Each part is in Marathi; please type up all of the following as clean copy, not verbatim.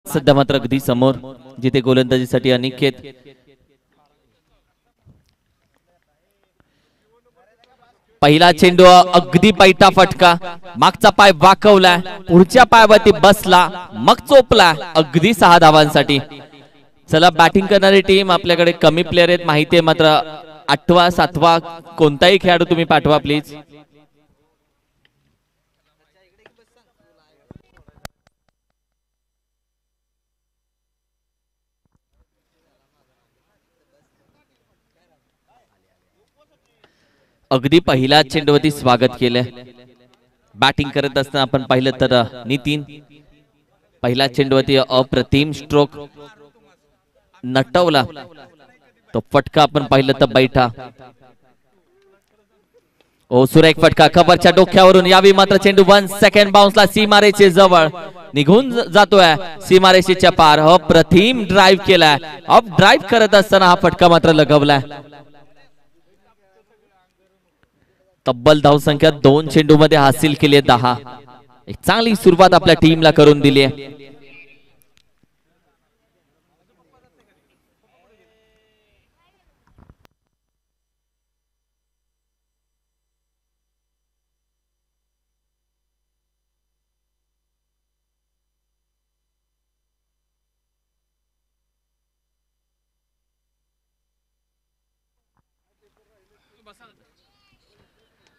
सध्या मात्र अगदी समोर जिथे गोलंदाजीसाठी अनिकेत पहिला चेंडू अगदी बैठा फटका मागचा पाय वाकवला पुढच्या पायावरती बसला मग चोपला अगदी 6 धावांसाठी। चला बॅटिंग करणारी टीम आपल्याकडे कमी प्लेयर आहेत माहिती आहे मात्र 8वा 7वा कोणताही खेळाडू तुम्ही पाठवा प्लीज। अगदी पहिला चेंडूवरती स्वागत केलंय बॅटिंग करत असताना आपण पाहिलं तर नितीन पहिला चेंडूवरती अप्रतिम स्ट्रोक नटवला तो फटका आपण पाहिलं तर बैठा ओ सुरेख फटका खबरच्या डोक्यावरून यावी मात्र चेंडू 1 सेकंड बाउन्सला सीमारेषे जवळ निघून जातोय सीमारेषेच्या पार अप्रतिम ड्राईव्ह केलाय अप ड्राईव्ह करत असताना हा फटका मात्र लगवलाय। तब्बल धावसंख्या 2 चेंडू मध्ये हासिल केली 10 एक चांगली सुरुवात आपल्या टीमला करून दिली आहे।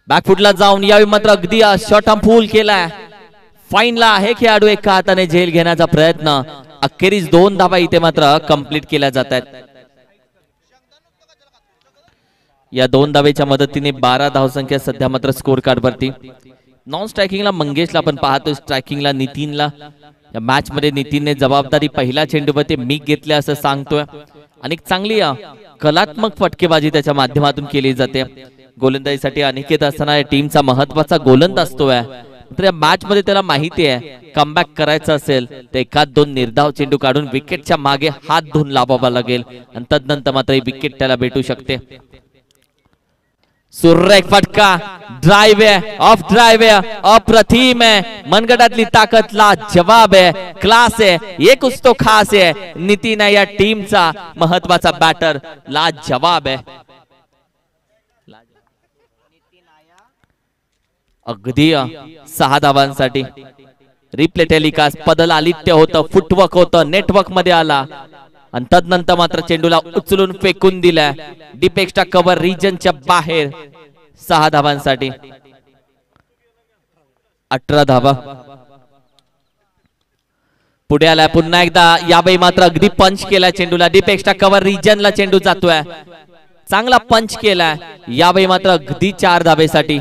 बॅकफुटला जाऊन यावी मात्र अगदी शॉर्ट आर्म फुल केलाय फाईनला आहे खेळाडू एका हाताने झेल घेण्याचा प्रयत्न अखेरीस 2 धावा इथे मात्र कंप्लीट केल्या जात आहेत। या 2 धावेच्या मदतीने 12 धावसंख्या सध्या मात्र स्कोर कार्ड वरती। नॉन स्ट्रायकिंगला मंगेशला आपण पाहतोय स्ट्रायकिंगला नितीनला या मॅच मध्ये नितीनने जबाबदारी पहिला चेंडूवरती मी घेतले असं सांगतोय आणि चांगली कलात्मक फटकेबाजी त्याच्या माध्यमातून केली जाते। गोलंदाजीसाठी अनिकेत असताना टीमचा महत्वाचा गोलंदाज असतोय तर या मॅच मध्ये त्याला माहिती आहे कमबॅक करायचं असेल तर एखाद 2 निर्धाव चेंडू काढून विकेटच्या मागे हात धुवून लावावा लागेल आणि तदनंतर मात्र ही विकेट त्याला भेटू शकते। सुरेख फटका ड्राइव आहे ऑफ ड्राइव आहे अप्रतिम आहे मनगटातली ताकद ला जवाब आहे क्लास आहे ये कुछ तो खास आहे नितीन या टीमचा महत्वाचा बॅटर ला जवाब आहे। अगदी 6 धावांसाठी रिप्ले टेलिकास्ट पदल आलित्य होतं फुटवर्क होतं नेटवर्क मध्ये आला आणि तदनंतर मात्र चेंडूला उचलून फेकून दिलाय डीप एक्स्ट्रा कव्हर रिजनच्या बाहेर 6 धावांसाठी 18 धावा पुढे आलाय पुन्हा एकदा यावेळी मात्र अगदी पंच केलाय चेंडूला डीप एक्स्ट्रा कव्हर रिजनला चेंडू जातोय चांगला पंच केलाय यावेळी मात्र अगदी 4 धावेसाठी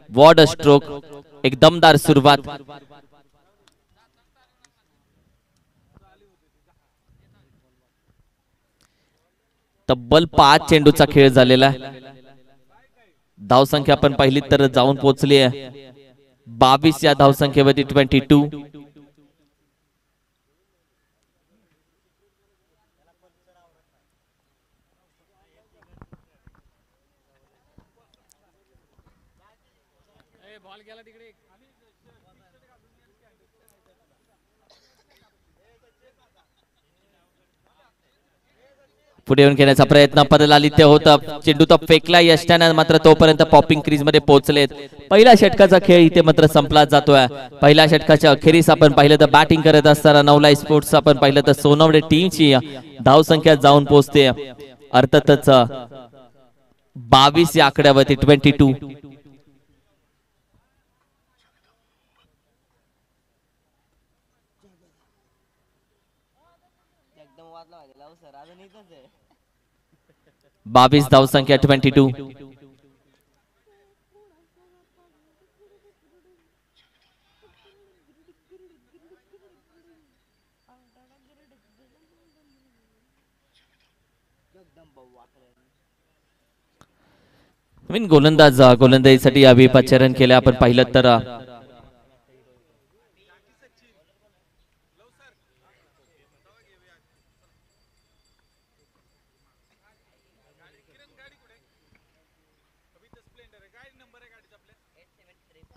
वॉर्ड स्ट्रोक एक दमदार सुरुवात। तब्बल 5 चेंडूचा खेळ झालेला आहे धावसंख्या आपण पाहिली तर जाऊन पोहोचली आहे 22 या धावसंख्येवरती 22 पुढे येऊन खेळण्याचा प्रयत्न पदल आलित्य होता चेंडू तो फेकला यष्टाने मात्र तोपर्यंत पॉपिंग क्रीज मध्ये पोहोचलेत। पहिल्या षटकाचा खेळ इथे मात्र संपला जातोय। पहिल्या षटकाच्या अखेरीस आपण पाहिलं तर बॅटिंग करत असताना नवलाई स्पोर्ट्स आपण पाहिलं तर सोनवडे टीमची धावसंख्या जाऊन पोहोचते अर्थातच 22 या आकड्यावरती 22। बावीस धावसंख्या 22। नवीन गोलंदाजीसाठी यावेळी पाचारण केले आपण पाहिलं तर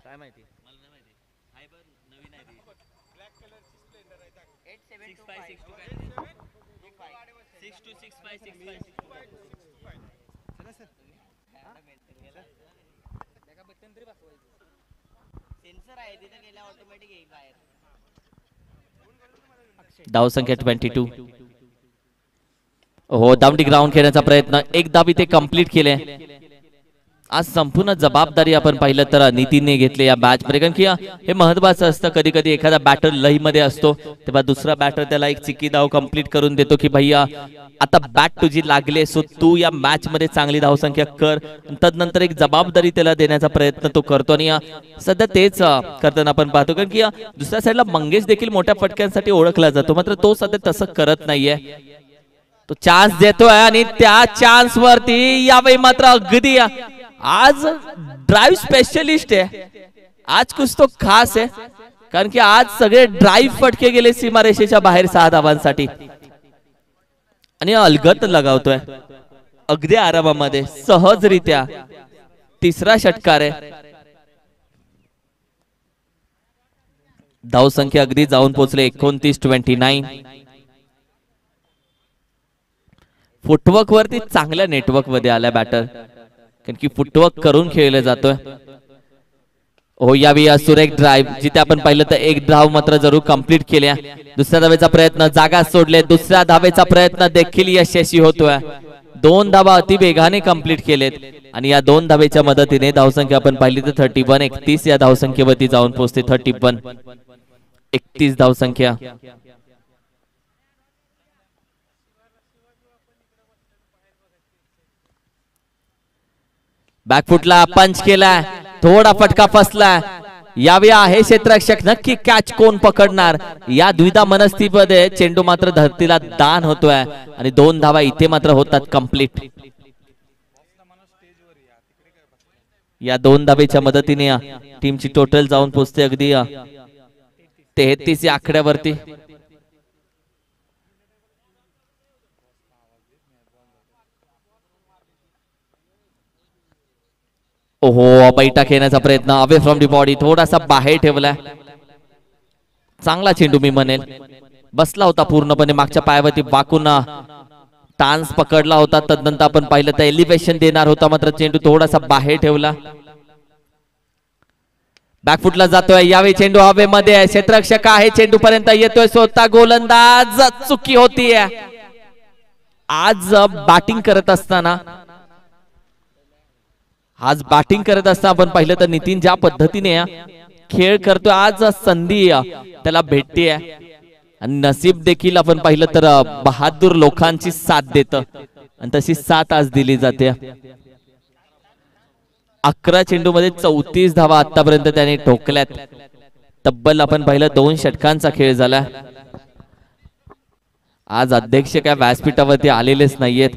काय माहिती मला नाही माहिती धावसंख्या 22. हो, डाऊन ग्राउंड खेळण्याचा प्रयत्न, एक धाव इथे कंप्लीट केले. आज संपूर्ण जबाबदारी आपण पाहिलं तर नितीनने घेतली या मॅच मध्ये, कारण की हे महत्वाचं असतं. कधी कधी एखादा बॅटर लई मध्ये असतो तेव्हा दुसरा बॅटर त्याला एक चिक्की धाव कंप्लीट करून देतो की भैया आता बॅट तुझी लागले, सो तू या मॅच मध्ये चांगली धावसंख्या कर. तदनंतर एक जबाबदारी त्याला देण्याचा प्रयत्न तो करतो आणि सध्या तेच करताना आपण पाहतो. कारण की दुसऱ्या साईडला मंगेश देखील मोठ्या फटक्यांसाठी ओळखला जातो, मात्र तो सध्या तसं करत नाहीये. तो चान्स देतोय आणि त्या चान्स वरती यावेळी मात्र अगदी आज ड्राईव्ह स्पेशलिस्ट आहे. आज कुछ तो खास आहे, कारण की आज सगळे ड्राईव्ह फटके गेले सीमारेषेच्या बाहेर 6 धावांसाठी आणि अलगद लगावतोय अगदी आरामामध्ये सहजरित्या. तिसरा षटकार आहे. धावसंख्या अगदी जाऊन पोहोचले 29-29. फुटवर्क वरती चांगल्या नेटवर्क मध्ये आला बॅटर, कारण की फुटवर्क करून खेळले जातोय. हो, यावेळी सुरेख ड्राईव्ह, जिथे आपण पाहिलं तर एक धाव मात्र जरूर कंप्लीट केल्या. दुसऱ्या धावेचा प्रयत्न, जागा सोडले. दुसऱ्या धावेचा प्रयत्न देखील यशस्वी होतोय. 2 धावा अति वेगाने कंप्लीट केलेत आणि या 2 धावेच्या मदतीने धावसंख्या आपण पाहिली तर 31-31 या धावसंख्येवरती जाऊन पोहोचते. 31 धावसंख्या. बॅकफुटला पंच केलाय, थोडा फटका फसलाय. यावेळी आहे क्षेत्ररक्षक, नक्की कॅच कोण पकडणार या द्विधा मनस्थितीमध्ये चेंडू मात्र धरतीला दान होतोय आणि 2 धावा इथे मात्र होतात कंप्लीट. या 2 धावेच्या मदतीने टीमची टोटल जाऊन पोहोचते अगदी 33 या आकड्यावरती. ओहो, बैठा खेळण्याचा प्रयत्न, अवे फ्रॉम दी बॉडी, थोडासा बाहेर ठेवलाय. चांगला चेंडू मी म्हणेल, बसला होता पूर्णपणे मागच्या पायावरती वाकून टान्स पकडला होता. तदनंतर आपण पाहिलं तर एलिव्हेशन देणार होता, मात्र चेंडू थोडासा बाहेर ठेवला. बॅकफुटला जातोय, यावेळी चेंडू हवेमध्ये आहे. क्षेत्ररक्षक आहे, चेंडू पर्यंत येतोय स्वतः गोलंदाज, चुकी होतीये. आज बॅटिंग करत असताना आपण पाहिलं तर नितीन ज्या पद्धतीने खेळ करतोय, आज संधी त्याला भेटते आणि नसीब देखील आपण पाहिलं तर बहादूर लोकांची साथ देतं आणि तशी साथ आज दिली जाते. 11 चेंडू मध्ये 34 धावा आतापर्यंत त्याने ठोकल्यात. तब्बल आपण पाहिलं 2 षटकांचा खेळ झाला. आज अध्यक्ष काय व्यासपीठावरती आलेलेच नाहीयेत.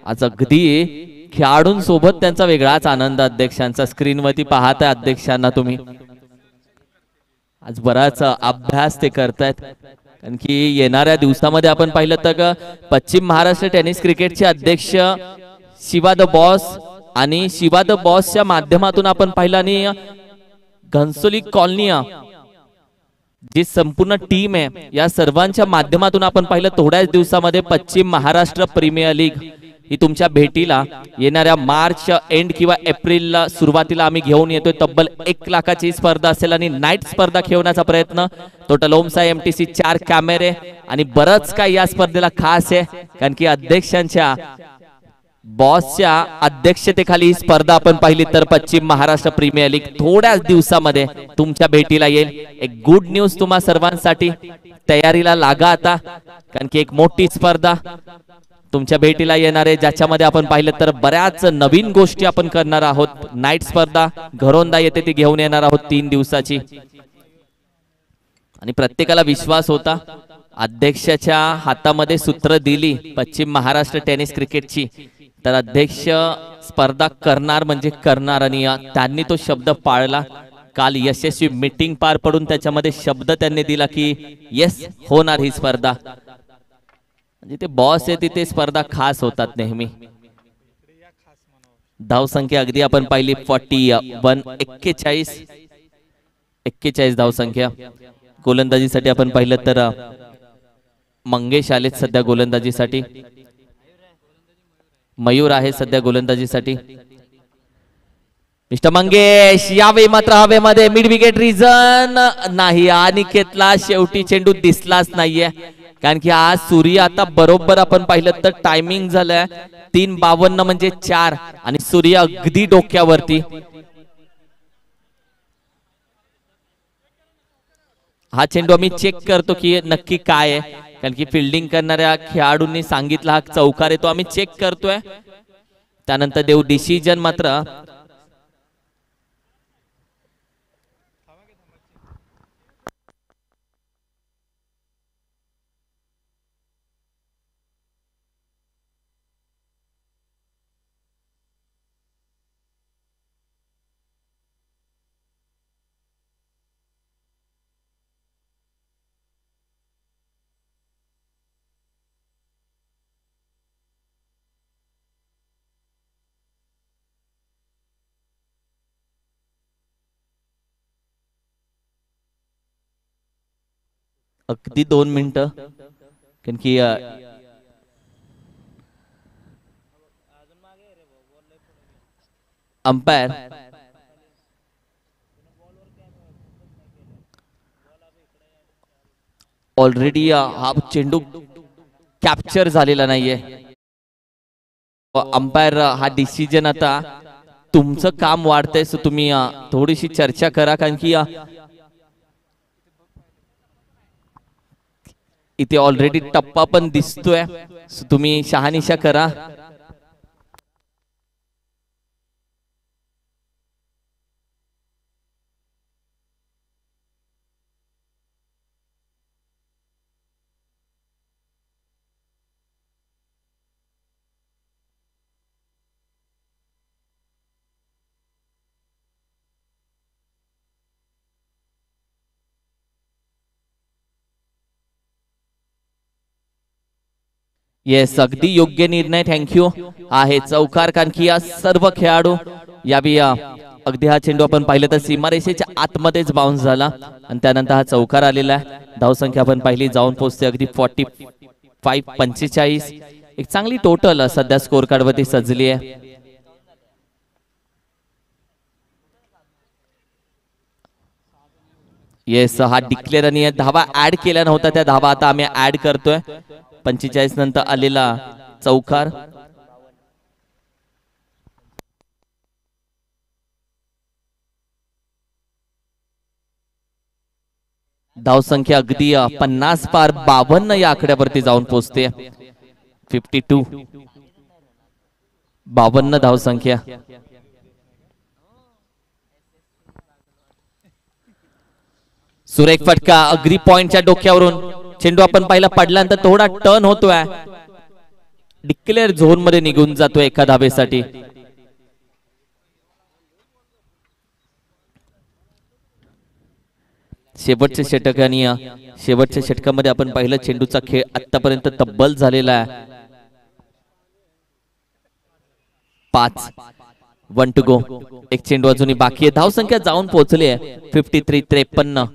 आज अगदी खेळाडूंसोबत त्यांचा वेगळाच आनंद अध्यक्षांचा. स्क्रीनवरती पाहताय अध्यक्षांना तुम्ही, आज बराच अभ्यास ते करतायत, कारण की येणाऱ्या दिवसामध्ये आपण पाहिलं तर पश्चिम महाराष्ट्र टेनिस क्रिकेटचे अध्यक्ष शिवा द बॉस आणि शिवा द बॉसच्या माध्यमातून आपण पाहिलं आणि घनसोली कॉलनी जी संपूर्ण टीम आहे या सर्वांच्या माध्यमातून आपण पाहिलं थोड्याच दिवसामध्ये पश्चिम महाराष्ट्र प्रीमियर लीग ही तुमच्या भेटीला येणाऱ्या मार्च एंड किंवा एप्रिल सुरुवातीला आम्ही घेऊन येतोय. तब्बल 1 लाखाची स्पर्धा असेल आणि नाईट स्पर्धा खेळण्याचा प्रयत्न. टोटल ओमसाई एमटीसी 4 कॅमेरे आणि बरंच काय या स्पर्धेला खास आहे, कारण की अध्यक्षांच्या बॉसच्या अध्यक्षतेखाली ही स्पर्धा आपण पाहिली तर पश्चिम महाराष्ट्र प्रीमियर लीग थोड्याच दिवसामध्ये तुमच्या भेटीला येईल. एक गुड न्यूज तुम्हा सर्वांसाठी, तयारीला लागा आता, कारण की एक मोठी स्पर्धा तुमच्या भेटीला येणार आहे, ज्याच्यामध्ये आपण पाहिलं तर बऱ्याच नवीन गोष्टी आपण करणार आहोत. नाईट स्पर्धा घरोंदा येते ती घेऊन येणार आहोत 3 दिवसाची आणि प्रत्येकाला विश्वास होता अध्यक्षाच्या हातामध्ये सूत्र दिली पश्चिम महाराष्ट्र टेनिस क्रिकेटची तर अध्यक्ष स्पर्धा करणार म्हणजे करणार आणि त्यांनी तो शब्द पाळला. काल यशस्वी मीटिंग पार पडून त्याच्यामध्ये शब्द त्यांनी दिला की येस होणार ही स्पर्धा. जिथे बॉस आहे तिथे स्पर्धा खास होतात नेहमी. धावसंख्या अगदी आपण पाहिली 41 41 धावसंख्या. गोलंदाजीसाठी आपण पाहिलं तर मंगेश आलेत सध्या गोलंदाजीसाठी. मयूर आहे सध्या गोलंदाजीसाठी. मिस्टर मंगेश यावेळी मात्र हवेमध्ये मिड विकेट रिझन नाही. अनिकेतला शेवटी चेंडू दिसलाच नाहीये, कारण की आज सूर्य आता बरोबर आपण पाहिलं तर टायमिंग झालंय 3:52 म्हणजे 4 आणि सूर्य अगदी डोक्यावरती. हा चेंडू आम्ही चेक करतो की नक्की काय आहे, कारण की फिल्डिंग करणाऱ्या खेळाडूंनी सांगितलं हा चौकार आहे, तो आम्ही चेक करतोय. त्यानंतर देऊ डिसिजन. मात्र अगदी 2 मिनिटं, कारण की अंपायर ऑलरेडी हा चेंडू कॅप्चर झालेला नाहीये. अंपायर हा डिसिजन आता तुमचं काम वाढतंय, सो तुम्ही थोडीशी चर्चा करा, कारण की इथे ऑलरेडी टप्पा पण दिसतोय, सो तुम्ही शहानिशा करा. येस, अगदी योग्य निर्णय. थँक्यू. आहे चौकार, कारण की या सर्व खेळाडू यावी अगदी हा चेंडू आपण पाहिलं तर सीमारेषेच्या आतमध्येच बाउन्स झाला आणि त्यानंतर हा चौकार आलेला आहे. धावसंख्या आपण पाहिली जाऊन पोहोचते अगदी 45. एक चांगली टोटल सध्या स्कोर कार्ड वरती सजली आहे. येस, हा डिक्लेअर आणि धावा ऍड केल्या नव्हत्या, त्या धावा आता आम्ही ऍड करतोय. 45 नंतर आलेला चौकार. धावसंख्या अगदी 50 पार 52 या आकड्यावरती जाऊन पोहोचते. 52 52 धावसंख्या. सुरेख फटका अग्री पॉइंटच्या डोक्यावरून. चेंडू आपण पाहिला पडल्यानंतर थोडा टर्न होतोय, डिक्लेअर झोन मध्ये निघून जातोय एका धावेसाठी. शेवटचे षटक आणि शेवटच्या षटकामध्ये आपण पाहिलं चेंडूचा खेळ आतापर्यंत तब्बल झालेला आहे. 5 1 टू गो. एक चेंडू अजूनही बाकी आहे. धावसंख्या जाऊन पोहोचली आहे 53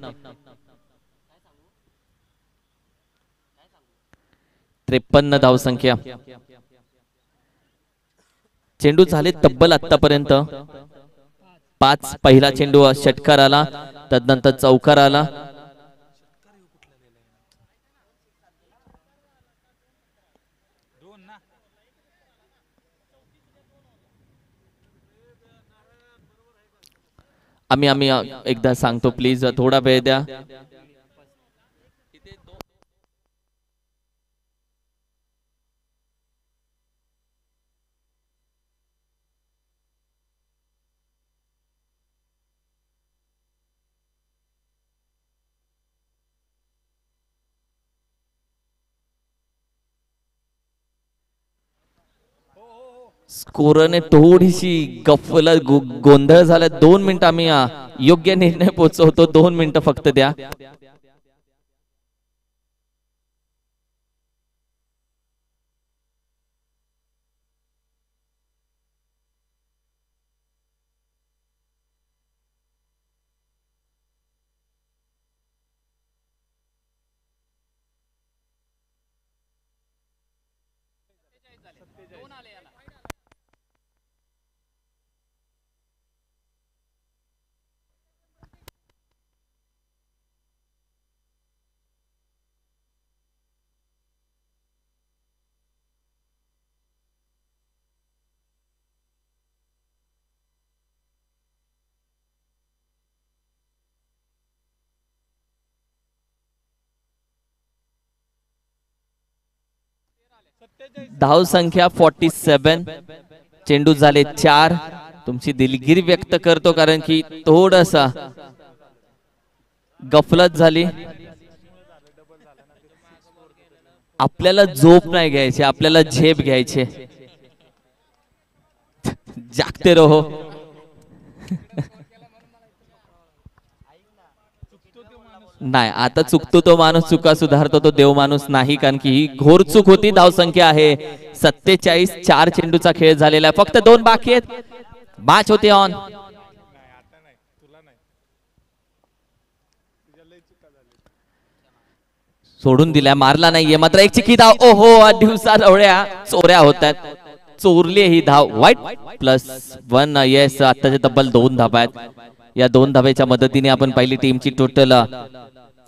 53 धावसंख्या. चेंडू झाले तब्बल आतापर्यंत 5. पहिला चेंडू षटकार आला, तदनंतर चौकार आला. आम्ही एकदा सांगतो, प्लीज थोडा वेळ द्या. स्कोरने थोडीशी गफल गोंधळ झाला. 2 मिनिटं आम्ही योग्य निर्णय पोहोचवतो. 2 मिनिटं फक्त द्या. धाव संख्या 47, चेंडू झाले 4. तुमची दिलगिरी व्यक्त करतो कारण की थोडसा गफलत झाली. आपल्याला झोप नाही घ्यायची, आपल्याला झेप घ्यायचे. जागते रहो. नाही, आता चुकतो तो माणूस चुका सुधारतो तो देव माणूस नाही, कारण की ही घोर चूक होती. धाव संख्या आहे 47. 4 चेंडूचा खेळ झालेला आहे, फक्त 2 बाकी आहेत. मॅच होते ऑन. सोडून दिल्या, मारला नाहीये, मात्र एक चिकी धाव. ओहो, दिवसा डवळ्या चोऱ्या होतात. चोरली ही धाव. वाईट +1. येस, आताचे तब्बल 2 धावा आहेत. या 2 धावेच्या मदतीने आपण पहिली टीमची टोटल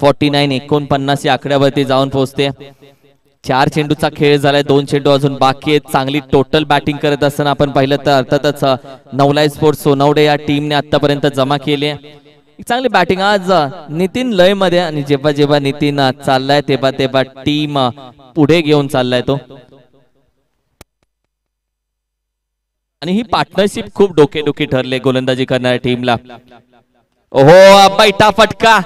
49-49 या आकड्यावरती जाऊन पोहोचते. 4 चेंडूचा खेळ झालाय, 2 चेंडू अजून बाकी आहेत. चांगली टोटल बॅटिंग करत असताना आपण पाहिलं तर अर्थातच नवलाई स्पोर्ट्स सोनवडे या टीमने आतापर्यंत जमा केली. चांगली बॅटिंग आज नितीन लय मध्ये, आणि जेव्हा जेव्हा नितीन चाललाय तेव्हा तेव्हा टीम पुढे घेऊन चाललाय तो. आणि ही पार्टनरशिप खूप डोकेदुखी ठरले गोलंदाजी करणाऱ्या टीमला. ओहो, बैठा फटका.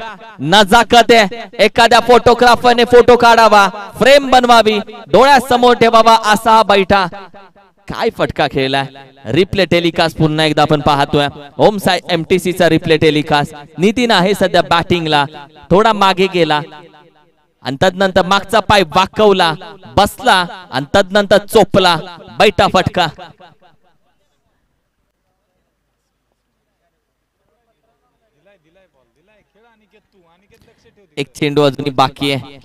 नजाकत आहे, एखाद्या फोटोग्राफरने फोटो काढावा, फ्रेम बनवावी, डोळ्यासमोर ठेवावा असा हा बैठा. काय फटका खेळलाय. रिप्ले टेलिकास्ट पुन्हा एकदा आपण पाहतोय. ओम साई MTC चा रिप्ले टेलिकास्ट. नितीन आहे सध्या बॅटिंगला, थोडा मागे गेला आणि तदनंतर मागचा पाय वाकवला, बसला आणि तदनंतर चोपला. बैठा फटका. एक चेंडू अजूनही बाकी आहे.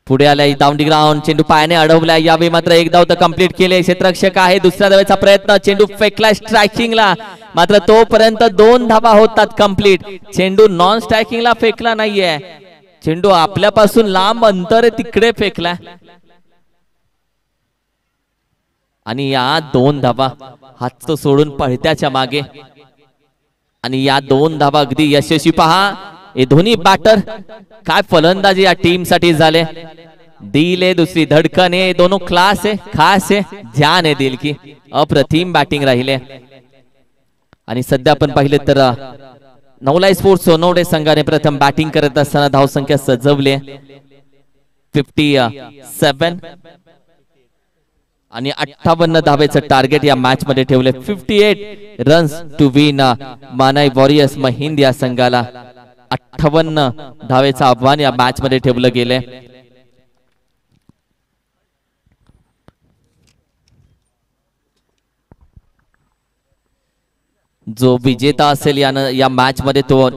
पुढे आलाय डाऊन दी ग्राउंड. चेंडू पायाने अडवलाय, यावेळी मात्र एक धाव तर कंप्लीट केले. क्षेत्ररक्षक आहे, दुसऱ्या धावेचा प्रयत्न. चेंडू फेकलाय स्ट्रायकिंगला, मात्र तोपर्यंत 2 धावा होतात कंप्लीट. चेंडू नॉन स्ट्रायकिंगला फेकला नाहीये, चेंडू आपल्यापासून लांब अंतर आहे तिकडे फेकलाय. आणि या 2 धावा हात सोडून पळत्याच्या मागे. आणि या 2 धावा अगदी यशस्वी. पहा हे दोन्ही बॅटर काय फलंदाजी या टीम साठी झाले. दिल है, दुसरी धडकन है, दोनों क्लास है, खास है, जान है दिल की. अप्रतिम बॅटिंग राहिले. आणि सध्या आपण पाहिले तर नवलाई स्पोर्ट्स सोनवडे संघाने प्रथम बॅटिंग करत असताना धावसंख्या सजवली 57 आणि 58 धावेचं टार्गेट या मॅच मध्ये ठेवले. 58 रन्स टू विन मानाई वॉरियर्स महिंद या संघाला 58 धावेचं आव्हान या मॅच मध्ये ठेवलं गेले. जो विजेता असेल या मॅच मध्ये तो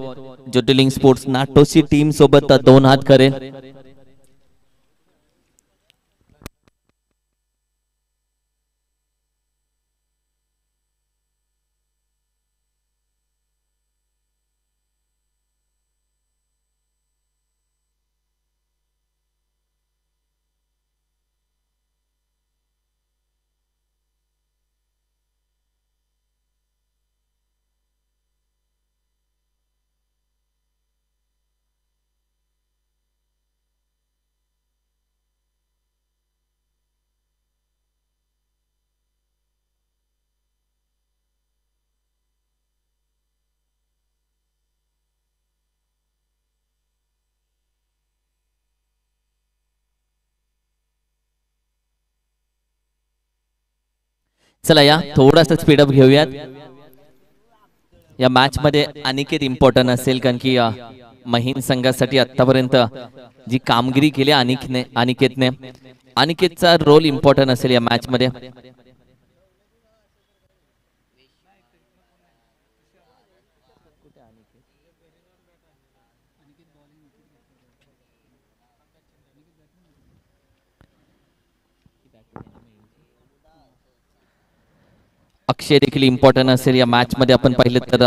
ज्योतिर्लिंग स्पोर्ट्स नाटोसी टीम सोबत 2 हात करेल. चला या थोडासा स्पीडअप घेऊयात. या मॅच मध्ये अनिकेत इम्पॉर्टंट असेल, कारण की महिंद संघासाठी आतापर्यंत जी कामगिरी केली अनिकेतचा रोल इम्पॉर्टंट असेल या मॅच मध्ये. अक्षय देखील इम्पॉर्टंट असेल या मॅच मध्ये. आपण पाहिलं तर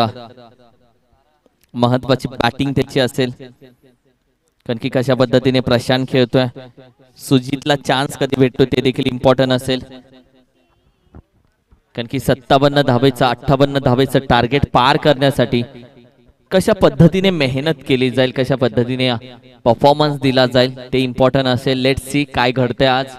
महत्वाची बॅटिंग त्याची असेल, कारण की कशा पद्धतीने प्रशांत खेळतोय. सुजितला चान्स कधी भेटतो ते देखील इम्पॉर्टंट असेल, कारण की 57 धावेचा 58 धावेचं टार्गेट पार करण्यासाठी कशा पद्धतीने मेहनत केली जाईल, कशा पद्धतीने परफॉर्मन्स दिला जाईल ते इम्पॉर्टंट असेल. लेट्स सी काय घडतंय आज.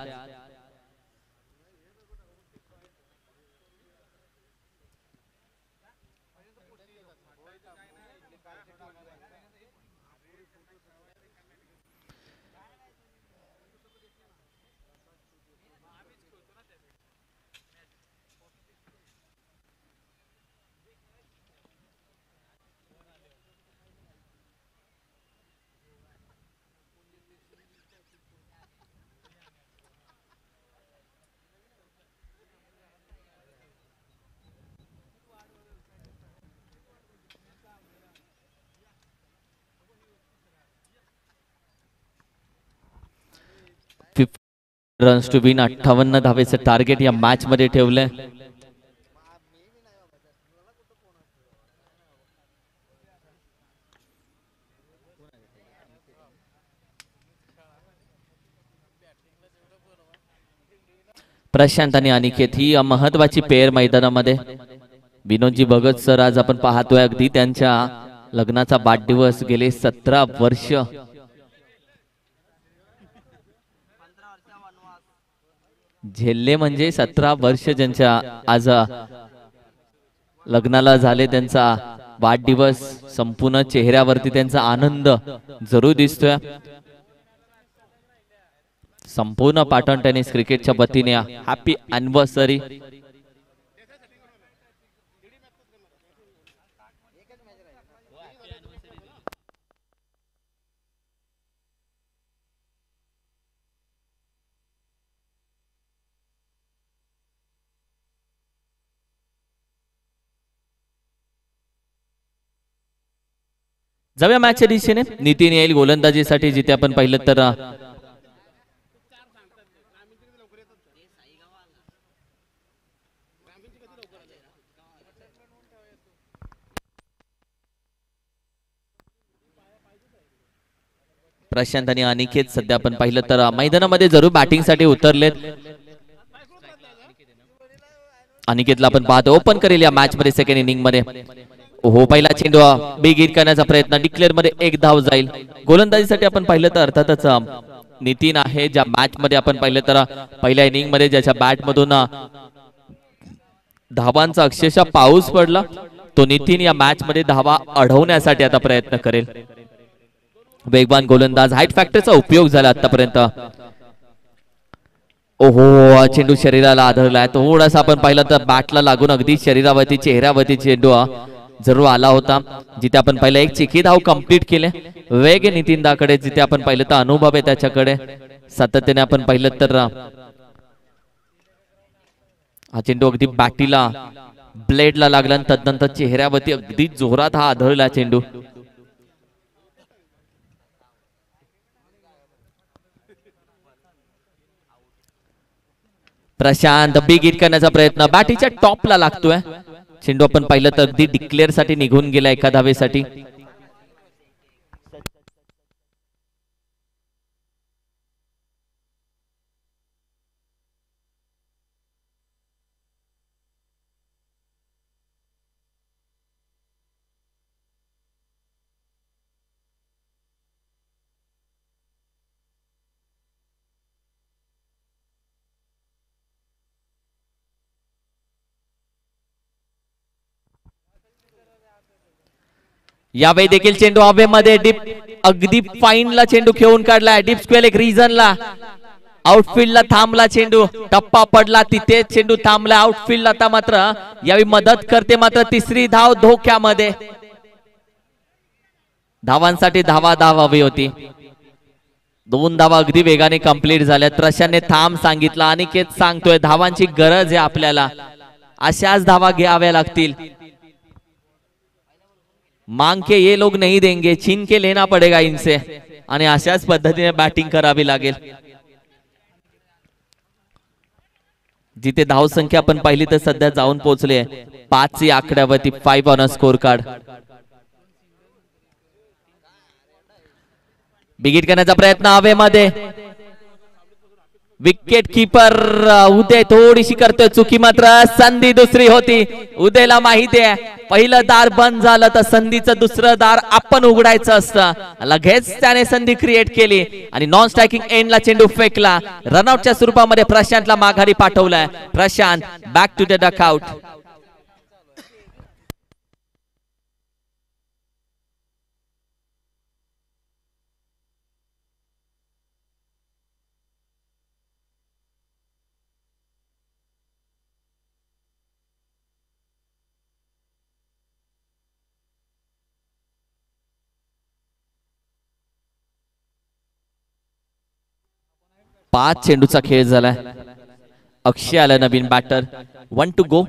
रन्स टू विन 58 धावेचं टार्गेट या मॅच मध्ये ठेवलंय. प्रशांत आणि अनिकेत ही महत्वाची पेयर मैदानामध्ये. विनोदजी भगत सर आज आपण पाहतोय अगदी त्यांच्या लग्नाचा वाढदिवस. गेले 17 वर्ष झेलले, म्हणजे 17 वर्ष ज्यांच्या आज लग्नाला झाले. त्यांचा वाढदिवस संपूर्ण चेहऱ्यावरती त्यांचा आनंद जरूर दिसतोय. संपूर्ण पाटण टेनिस क्रिकेटच्या वतीने हॅपी अॅनिव्हर्सरी. जाऊया मॅचच्या दिशेने. नितीन येईल गोलंदाजीसाठी, जिथे आपण पाहिलं तर प्रशांत आणि अनिकेत सध्या आपण पाहिलं तर मैदानामध्ये जरूर बॅटिंग साठी उतरलेत. अनिकेतला आपण पाहतो ओपन करेल या मॅच मध्ये सेकंड इनिंग मध्ये. हो, पहिला चेंडू बिग हिट करण्याचा प्रयत्न, डिक्लेअर मध्ये एक धाव जाईल. गोलंदाजीसाठी आपण पाहिलं तर अर्थातच नितीन आहे, ज्या मॅच मध्ये आपण पाहिलं तर पहिल्या इनिंग मध्ये ज्याच्या बॅट मधून धावांचा अक्षरशः पाऊस पडला, तो नितीन या मॅच मध्ये धावा अडवण्यासाठी आता प्रयत्न करेल. वेगवान गोलंदाज, हाईट फॅक्टरचा उपयोग झाला आतापर्यंत. ओहो, चेंडू शरीराला आदळलाय. थोडासा आपण पाहिलं तर बॅटला लागून अगदी शरीरावरती चेहऱ्यावरती चेंडू जरूर आला होता, जिथे आपण पाहिलं एक चिकी धाव कंप्लीट केले. वेग नितीन दाकडे, जिथे आपण पाहिलं तर अनुभव आहे त्याच्याकडे. सातत्याने आपण पाहिलं तर हा चेंडू अगदी बॅटीला ब्लेडला लागला आणि तदनंतर चेहऱ्यावरती अगदी जोरात हा आदळला चेंडू. प्रशांत बिग हिट करण्याचा प्रयत्न, बॅटीच्या टॉपला लागतोय चेंडू. आपण पाहिलं तर अगदी डिक्लेअर साठी निघून गेला एका धावेसाठी. यावेळी देखील चेंडू हवेमध्ये डीप, अगदी फाईनला चेंडू खेळून काढलाय. डीप स्क्वेअर एक रिझनला, आउटफील्डला थांबला चेंडू, टप्पा पडला तिथे चेंडू थांबला. आउटफील्ड आता मात्र यावेळी मदत करते, मात्र तिसरी धाव धोक्यामध्ये. धावांसाठी धावा हवी होती. 2 धावा अगदी वेगाने कंप्लीट झाल्यात. प्रशांतने थांब सांगितला, अनिकेत सांगतोय धावांची गरज आहे आपल्याला, अशाच धावा घ्याव्या लागतील. मांग के ये लोग नहीं देंगे, छीन के लेना पड़ेगा इनसे, आणि अशाच पद्धतीने बॅटिंग करावी लागेल. जिथे धाव संख्या आपण पाहिली तर सध्या जाऊन पोहोचले 5 या आकड्यावरती 5 ऑन अ स्कोर कार्ड. बिगिट करण्याचा प्रयत्न हवेमध्ये. विकेट कीपर उदय थोडीशी करतोय चुकी, मात्र संधी दुसरी होती. उदयला माहिती आहे पहिलं दार बंद झालं तर संधीचं दुसरं दार आपण उघडायचं असतं. लगेच त्याने संधी क्रिएट केली आणि नॉन स्ट्रायकिंग एंडला चेंडू फेकला. रनआउटच्या स्वरूपामध्ये प्रशांतला माघारी पाठवलाय. Prashant back to the dugout. पाच चेंडूचा खेळ झालाय. अक्षय आला नवीन बॅटर. 1 to go.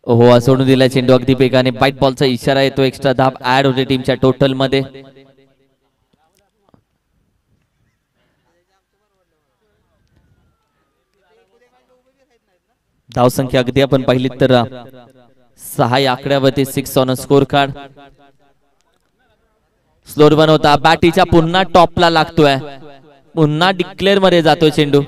हो सोडून दिला चेंडू अगदी वेगाने. बाईट बॉलचा इशारा येतो. एक्स्ट्रा धाव ऍड होते टीमच्या टोटल मध्ये. धाव संख्या अगदी आपण पाहिली तर 6 या आकड्यावरती 6 on a score card. स्लोर one होता. बॅटीच्या पुन्हा टॉपला लागतोय. पुन्हा डिक्लेअर मध्ये जातोय चेंडू.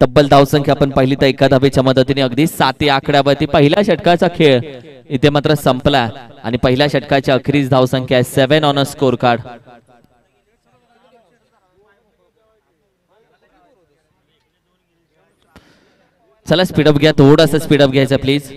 तब्बल धावसंख्या आपण पाहिली तर एका धावेच्या मदतीने अगदी 7 या आकड्यावरती पहिल्या षटकाचा खेळ इथे मात्र संपला आणि पहिल्या षटकाची अखेरीस धावसंख्या 7 ऑन अ स्कोर कार्ड. चला स्पीडअप घ्या, थोडासा स्पीडअप घ्यायचा प्लीज.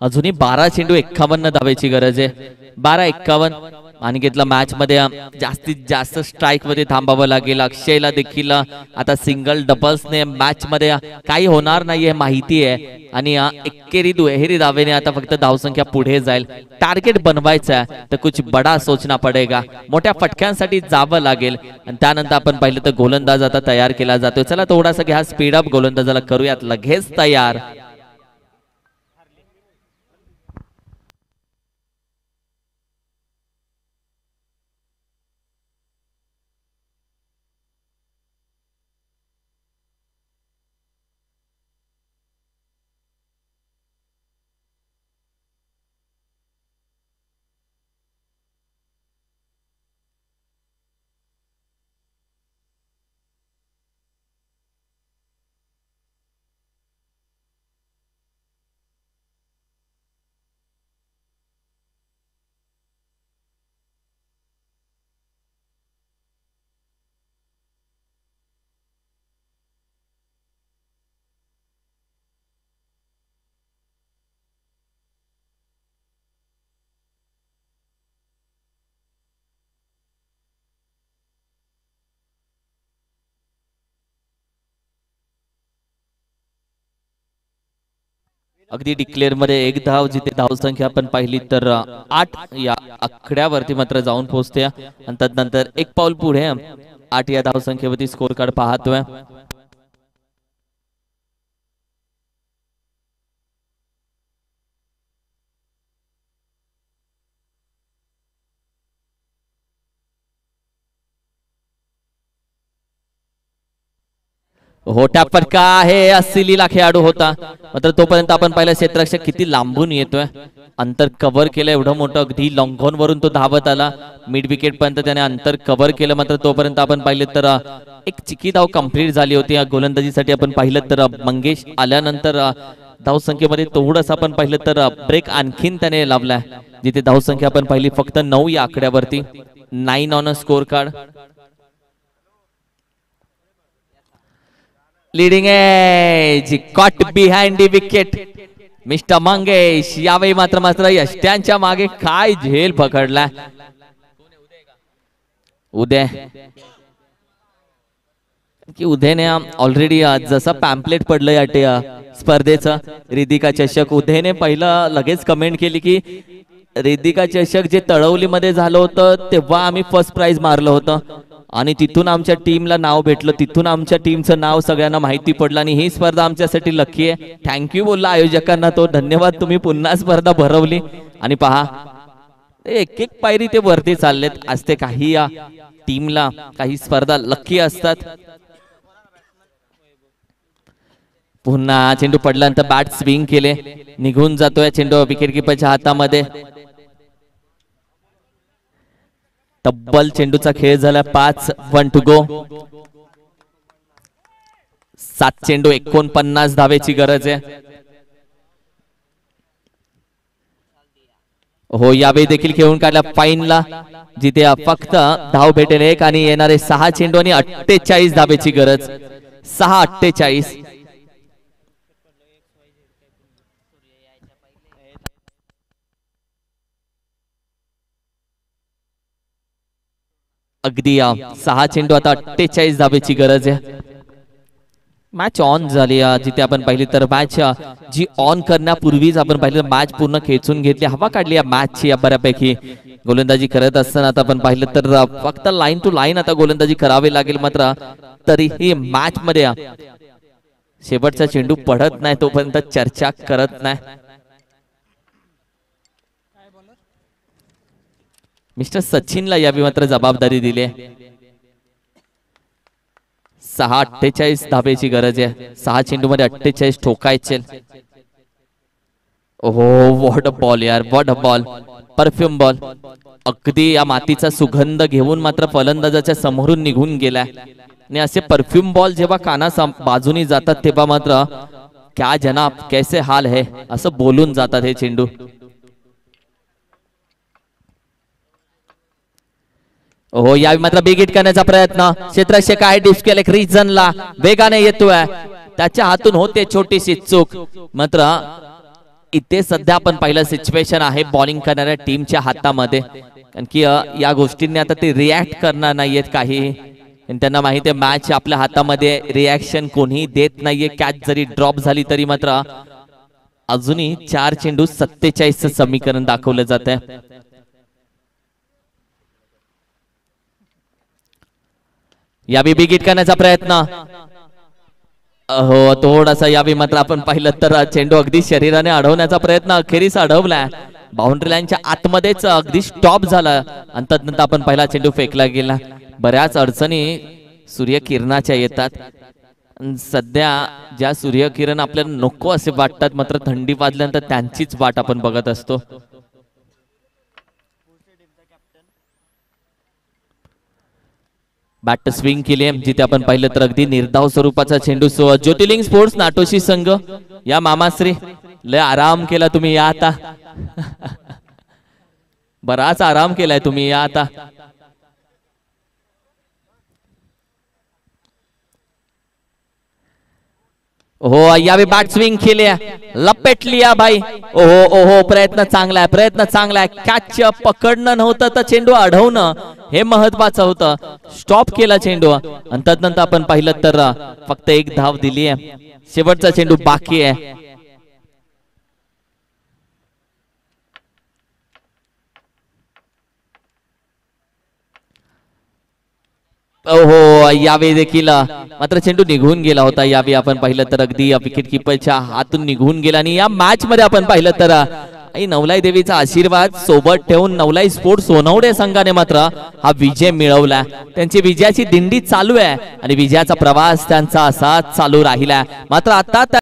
अजूनही 12 चेंडू 51 धावेची गरज आहे. 12-51 अनिकेतला मॅच मध्ये जास्तीत जास्त स्ट्राईक मध्ये थांबावं लागेल. अक्षयला देखील आता सिंगल डबल्सने मॅच मध्ये काही होणार नाहीये माहिती आहे आणि एकेरी दुहेरी धावेने आता फक्त धावसंख्या पुढे जाईल. टार्गेट बनवायचं आहे तर कुछ बडा सोचना पडेगा. मोठ्या फटक्यांसाठी जावं लागेल आणि त्यानंतर आपण पाहिलं तर गोलंदाज आता तयार केला जातोय. चला थोडासा घ्या स्पीडअप, गोलंदाजाला करूयात लगेच तयार. अगदी डिक्लेअर मध्ये एक धाव, जिथे धाव संख्या आपण पाहिली तर 8 या आकड्यावरती मात्र जाऊन पोहोचते आणि तदनंतर एक पाऊल पुढे 8 या धाव संख्येवरती स्कोर कार्ड पाहतोय. होट्या फटका आहे. अस्सीलीला खेळाडू होता मात्र तोपर्यंत आपण पाहिलं क्षेत्ररक्षक किती लांबून येतोय. अंतर कव्हर केलं एवढं मोठं. अगदी लॉंग ऑन वरून तो धावत आला. मिड विकेट पर्यंत त्याने अंतर कव्हर केलं. मात्र तोपर्यंत आपण पाहिलं तर एक चिकी धाव कंप्लीट झाली होती. गोलंदाजीसाठी आपण पाहिलं तर मंगेश आल्यानंतर धाव संख्येमध्ये थोडंसं आपण पाहिलं तर ब्रेक आणखीन त्याने लावलाय. जिथे धाव संख्या आपण पाहिली फक्त 9 या आकड्यावरती 9 on a score card. Leading edge caught behind the wicket. Mister Mangesh यावेळी मात्र यष्ट्यांच्या मागे काय झेल पकडला. उदय की उदयने ऑलरेडी जसं पॅम्पलेट पडलं या स्पर्धेचं रिदिका चषक, उदयने पहिला लगेच कमेंट केली की रिदिका चषक जे तळवलीमध्ये झालं होतं तेव्हा आम्ही फर्स्ट प्राइज मारलं होतं आणि तिथून आमच्या टीमला नाव भेटलं, तिथून आमच्या टीमचं नाव सगळ्यांना माहिती पडलं आणि ही स्पर्धा आमच्यासाठी लकी आहे. थँक्यू बोलला आयोजकांना तो, धन्यवाद तुम्ही पुन्हा स्पर्धा भरवली. आणि पहा एक एक पायरी ते वरती चाललेत. आज ते काही या टीमला काही स्पर्धा लकी असतात. पुन्हा चेंडू पडल्यानंतर बॅट स्विंग केले, निघून जातोय चेंडू विकेट किपरच्या हातामध्ये. तब्बल चेंडूचा खेळ झाला. 5 टू गो. 7 चेंडू 49 धावेची गरज आहे. हो यावेळी देखील खेळून काढला फाईनला, जिथे फक्त धाव भेटेल एक आणि येणारे 6 चेंडू आणि 48 धावेची गरज. 6-48. अगदी 6 चेंडू आता 48 धावेची गरज आहे. मॅच ऑन झाली. जिथे आपण पाहिली तर मॅच जी ऑन करण्यापूर्वीच आपण पाहिलं मॅच पूर्ण खेचून घेतली, हवा काढली या मॅचची बऱ्यापैकी. गोलंदाजी करत असताना आता आपण पाहिलं तर फक्त लाईन टू लाईन आता गोलंदाजी करावी लागेल. मात्र तरीही मॅच मध्ये शेवटचा चेंडू पडत नाही तोपर्यंत चर्चा करत नाही. मिस्टर सचिनला यावी मात्र जबाबदारी दिली. 6-48 धावेची गरज आहे. 6 चेंडू मध्ये 48 ठोकायचे. ओहो व्हॉट अ बॉल यार, what a ball. Perfume ball अगदी या मातीचा सुगंध घेऊन मात्र फलंदाजाच्या समोरून निघून गेलाय. आणि असे परफ्यूम बॉल जेव्हा काना बाजूनी जातात तेव्हा मात्र क्या जनाब कैसे हाल है असं बोलून जातात हे चेंडू. हो यावेळी मात्र बिग हिट करण्याचा प्रयत्न. क्षेत्ररक्षक आहे डिस्कलेक्ट रिजनला वेगाने येतोय, त्याच्या हातून होते छोटीशी चूक. मात्र इथे सध्या आपण पाहिलं सिच्युएशन आहे बॉलिंग करणाऱ्या टीमच्या हातामध्ये, कारण की या गोष्टींनी आता ते रिॲक्ट करणार नाहीयेत काही. त्यांना माहिती आहे मॅच आपल्या हातामध्ये, रिॲक्शन कोणीही देत नाहीये. कॅच जरी ड्रॉप झाली तरी मात्र अजूनही 4 चेंडू 47 समीकरण दाखवलं जात आहे. यावेळी बिग हिट करण्याचा प्रयत्न. हो थोडासा यावेळी मात्र आपण पाहिलं तर चेंडू अगदी शरीराने अडवण्याचा प्रयत्न अखेरीस अडवलाय. बाउंड्री लाईनच्या आतमध्येच अगदी स्टॉप झाला आणि तदनंतर आपण पहिला चेंडू फेकला गेला. बऱ्याच अडचणी सूर्यकिरणाच्या येतात. सध्या ज्या सूर्यकिरण आपल्याला नको असे वाटतात मात्र थंडी वाजल्यानंतर त्यांचीच वाट आपण बघत असतो. बॅट स्विंग केली, जिथे आपण पाहिलं तर अगदी निर्धाव स्वरूपाचा चेंडू. ज्योतिर्लिंग स्पोर्ट्स नाटोशी संघ या मामाश्री लय आराम केला तुम्ही या आता. बराच आराम केलाय तुम्ही या आता. हो यावेळी बॅट स्विंग केली, लपेटली भाई. ओहो ओहो प्रयत्न चांगला आहे, प्रयत्न चांगला आहे. कॅच पकडणं नव्हतं तर चेंडू अडवणं हे महत्वाचं होतं. स्टॉप केला चेंडू आणि तदनंतर आपण पाहिलं तर फक्त 1 धाव दिली आहे. शेवटचा चेंडू बाकी आहे. ओहो यावेळी देखील मात्र चेंडू निघून गेला होता. यावेळी आपण पाहिलं तर अगदी विकेट किपरच्या हातून निघून गेला. आणि या मॅच मध्ये आपण पाहिलं तर आई नवलाई देवीचा आशीर्वाद सोबत ठेवून नवलाई स्पोर्ट्स सोनवडे संघाने मात्र हा विजय मिळवला. त्यांची विजयाची दिंडी चालू आहे आणि विजयाचा प्रवास त्यांचा असाच चालू राहिला. मात्र आता